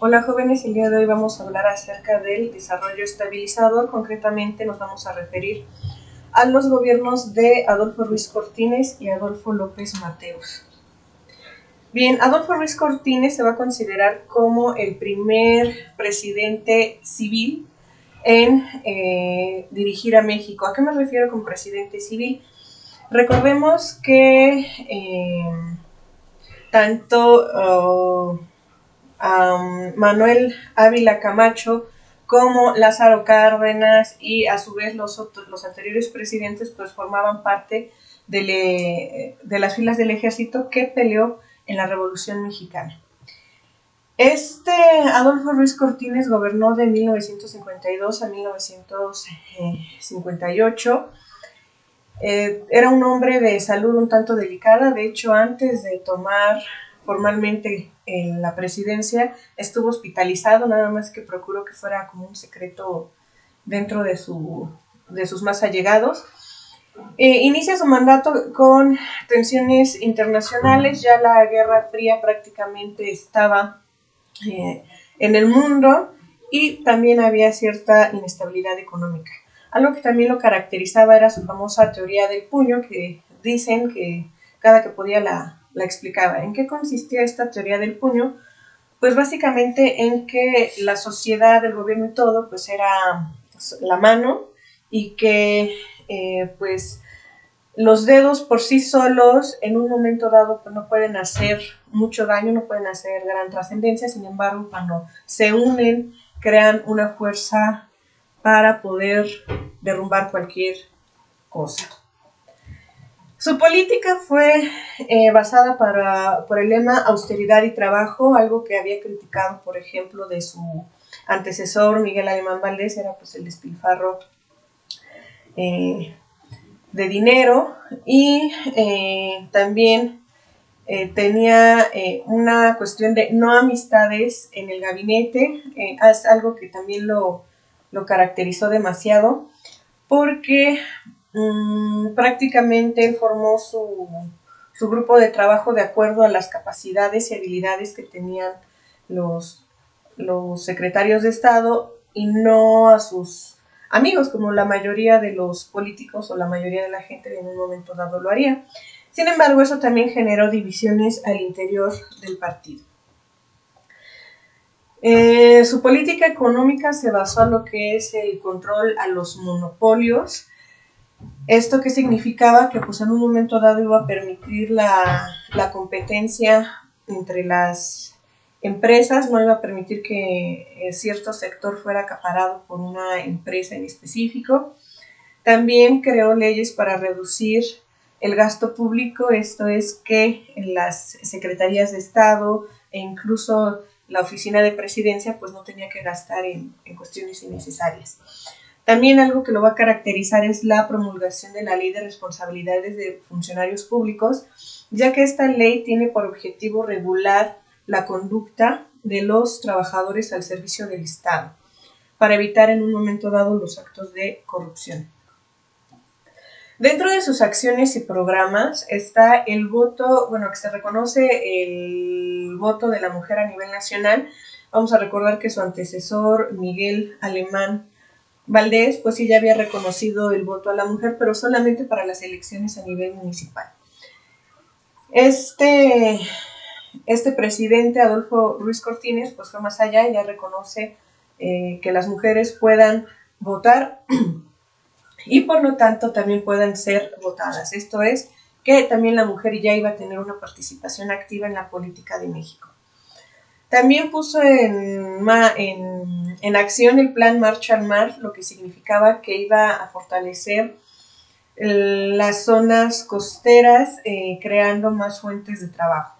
Hola jóvenes, el día de hoy vamos a hablar acerca del desarrollo estabilizador. Concretamente nos vamos a referir a los gobiernos de Adolfo Ruiz Cortines y Adolfo López Mateos. Bien, Adolfo Ruiz Cortines se va a considerar como el primer presidente civil en dirigir a México. ¿A qué me refiero con presidente civil? Recordemos que tanto Manuel Ávila Camacho como Lázaro Cárdenas y a su vez los anteriores presidentes pues formaban parte de las filas del ejército que peleó en la Revolución Mexicana. Adolfo Ruiz Cortines gobernó de 1952 a 1958. Era un hombre de salud un tanto delicada. De hecho, antes de tomar formalmente la presidencia, estuvo hospitalizado, nada más que procuró que fuera como un secreto dentro de sus más allegados. Inicia su mandato con tensiones internacionales. Ya la Guerra Fría prácticamente estaba en el mundo y también había cierta inestabilidad económica. Algo que también lo caracterizaba era su famosa teoría del puño, que dicen que cada que podía la explicaba. ¿En qué consistía esta teoría del puño? Pues básicamente en que la sociedad, el gobierno y todo, pues era la mano, y que pues los dedos por sí solos en un momento dado pues no pueden hacer mucho daño, no pueden hacer gran trascendencia. Sin embargo, cuando se unen, crean una fuerza para poder derrumbar cualquier cosa. Su política fue basada por el lema austeridad y trabajo, algo que había criticado, por ejemplo, de su antecesor Miguel Alemán Valdés, era pues el despilfarro de dinero, y también tenía una cuestión de no amistades en el gabinete. Es algo que también lo caracterizó demasiado, porque prácticamente él formó su grupo de trabajo de acuerdo a las capacidades y habilidades que tenían los secretarios de Estado, y no a sus amigos, como la mayoría de los políticos o la mayoría de la gente en un momento dado lo haría. Sin embargo, eso también generó divisiones al interior del partido. Su política económica se basó en lo que es el control a los monopolios. ¿Esto qué significaba? Que pues en un momento dado iba a permitir la competencia entre las empresas, no iba a permitir que cierto sector fuera acaparado por una empresa en específico. También creó leyes para reducir el gasto público, esto es que en las secretarías de Estado e incluso la oficina de presidencia pues no tenía que gastar en cuestiones innecesarias. También algo que lo va a caracterizar es la promulgación de la Ley de Responsabilidades de Funcionarios Públicos, ya que esta ley tiene por objetivo regular la conducta de los trabajadores al servicio del Estado, para evitar en un momento dado los actos de corrupción. Dentro de sus acciones y programas está el voto, bueno, que se reconoce el voto de la mujer a nivel nacional. Vamos a recordar que su antecesor, Miguel Alemán Valdés, pues sí ya había reconocido el voto a la mujer, pero solamente para las elecciones a nivel municipal. Este presidente, Adolfo Ruiz Cortines, pues fue más allá y ya reconoce que las mujeres puedan votar y por lo tanto también puedan ser votadas. Esto es que también la mujer ya iba a tener una participación activa en la política de México. También puso en acción el plan Marshall Mar, lo que significaba que iba a fortalecer las zonas costeras, creando más fuentes de trabajo.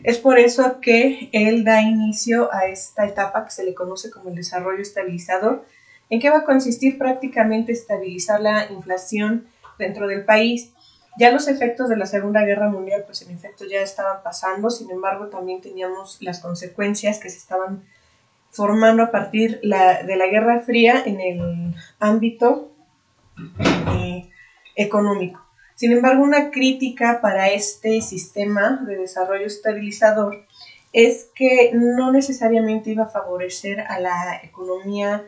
Es por eso que él da inicio a esta etapa que se le conoce como el desarrollo estabilizador, en que va a consistir prácticamente estabilizar la inflación dentro del país. Ya los efectos de la Segunda Guerra Mundial, pues en efecto ya estaban pasando. Sin embargo, también teníamos las consecuencias que se estaban formando a partir de la Guerra Fría en el ámbito económico. Sin embargo, una crítica para este sistema de desarrollo estabilizador es que no necesariamente iba a favorecer a la economía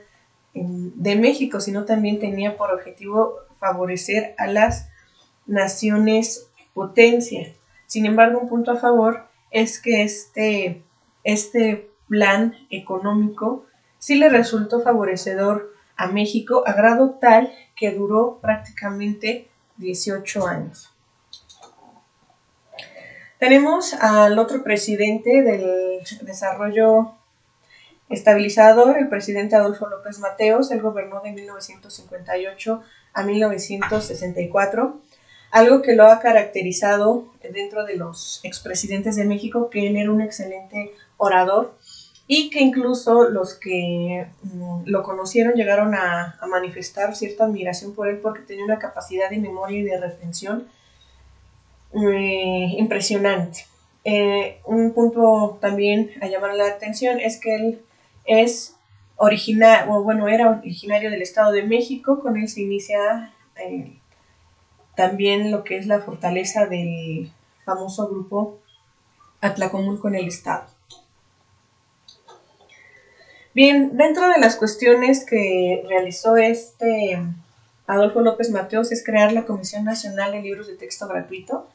de México, sino también tenía por objetivo favorecer a las naciones potencia. Sin embargo, un punto a favor es que este plan económico sí le resultó favorecedor a México, a grado tal que duró prácticamente 18 años. Tenemos al otro presidente del desarrollo estabilizador, el presidente Adolfo López Mateos. Él gobernó de 1958 a 1964. Algo que lo ha caracterizado dentro de los expresidentes de México, que él era un excelente orador y que incluso los que lo conocieron llegaron a manifestar cierta admiración por él porque tenía una capacidad de memoria y de retención impresionante. Un punto también a llamar la atención es que él era originario del Estado de México. Con él se inicia también lo que es la fortaleza del famoso grupo Atlacomulco en el Estado. Bien, dentro de las cuestiones que realizó Adolfo López Mateos es crear la Comisión Nacional de Libros de Texto Gratuito.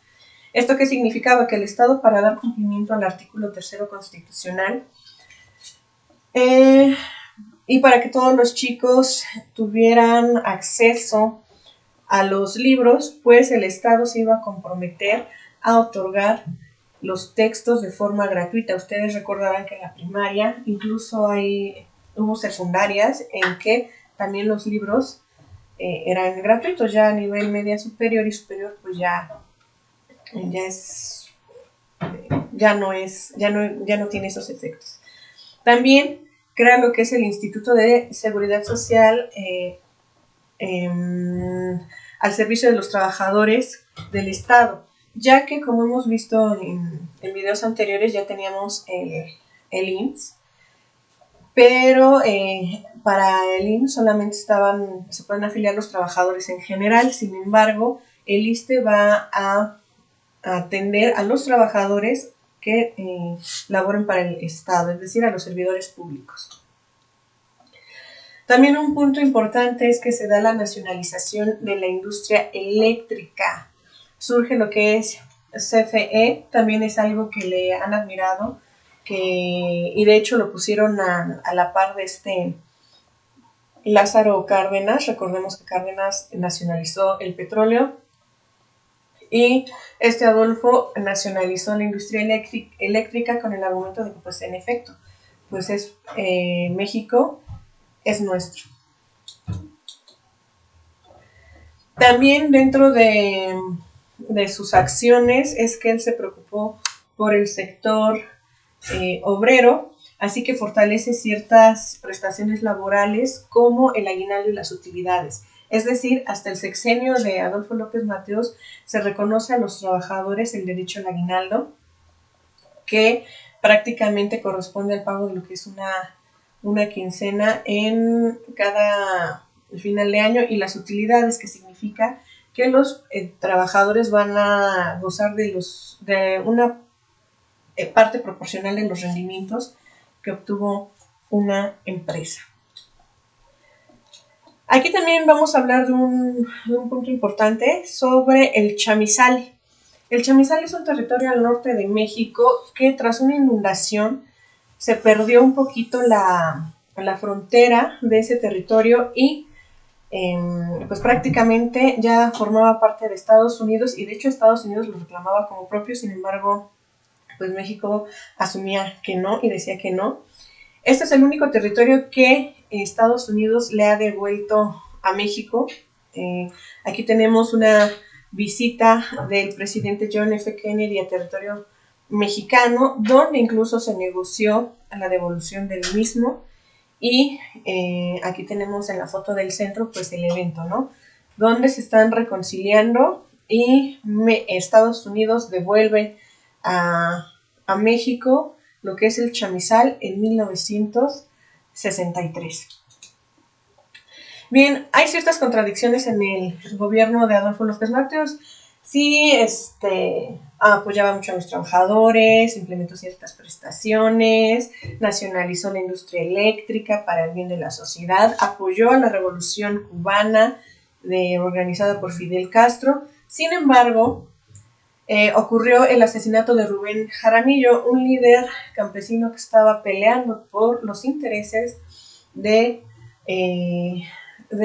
¿Esto qué significaba? Que el Estado, para dar cumplimiento al artículo 3 constitucional, y para que todos los chicos tuvieran acceso a los libros, pues el Estado se iba a comprometer a otorgar los textos de forma gratuita. Ustedes recordarán que en la primaria, incluso hubo secundarias en que también los libros eran gratuitos. Ya a nivel media superior y superior, pues ya no tiene esos efectos. También crea lo que es el Instituto de Seguridad Social al servicio de los trabajadores del Estado, ya que, como hemos visto en videos anteriores, ya teníamos el IMSS, pero para el IMSS solamente se pueden afiliar los trabajadores en general. Sin embargo, el ISSSTE va a atender a los trabajadores que laboren para el Estado, es decir, a los servidores públicos. También un punto importante es que se da la nacionalización de la industria eléctrica. Surge lo que es CFE, también es algo que le han admirado, y de hecho lo pusieron a la par de Lázaro Cárdenas. Recordemos que Cárdenas nacionalizó el petróleo y Adolfo nacionalizó la industria eléctrica con el argumento de que, pues, en efecto, pues México es nuestro. También dentro de sus acciones es que él se preocupó por el sector obrero, así que fortalece ciertas prestaciones laborales como el aguinaldo y las utilidades. Es decir, hasta el sexenio de Adolfo López Mateos se reconoce a los trabajadores el derecho al aguinaldo, que prácticamente corresponde al pago de lo que es una quincena en cada final de año, y las utilidades, que significa que los trabajadores van a gozar de una parte proporcional de los rendimientos que obtuvo una empresa. Aquí también vamos a hablar de un punto importante sobre el chamizal. El chamizal es un territorio al norte de México que, tras una inundación, se perdió un poquito la frontera de ese territorio y pues prácticamente ya formaba parte de Estados Unidos, y de hecho Estados Unidos lo reclamaba como propio. Sin embargo, pues México asumía que no y decía que no. Este es el único territorio que Estados Unidos le ha devuelto a México. Aquí tenemos una visita del presidente John F. Kennedy a territorio mexicano, donde incluso se negoció la devolución del mismo. Y aquí tenemos en la foto del centro, pues, el evento, ¿no?, donde se están reconciliando y Estados Unidos devuelve a México lo que es el chamizal en 1963. Bien, hay ciertas contradicciones en el gobierno de Adolfo López Mateos. Sí, apoyaba mucho a los trabajadores, implementó ciertas prestaciones, nacionalizó la industria eléctrica para el bien de la sociedad, apoyó a la revolución cubana organizada por Fidel Castro. Sin embargo, ocurrió el asesinato de Rubén Jaramillo, un líder campesino que estaba peleando por los intereses del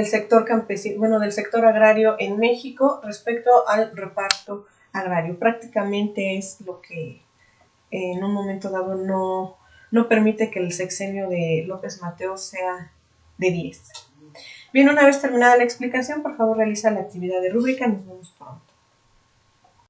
sector campesino, bueno, del sector agrario en México respecto al reparto agrario. Prácticamente es lo que en un momento dado no permite que el sexenio de López Mateos sea de 10. Bien, una vez terminada la explicación, por favor realiza la actividad de rúbrica. Nos vemos pronto.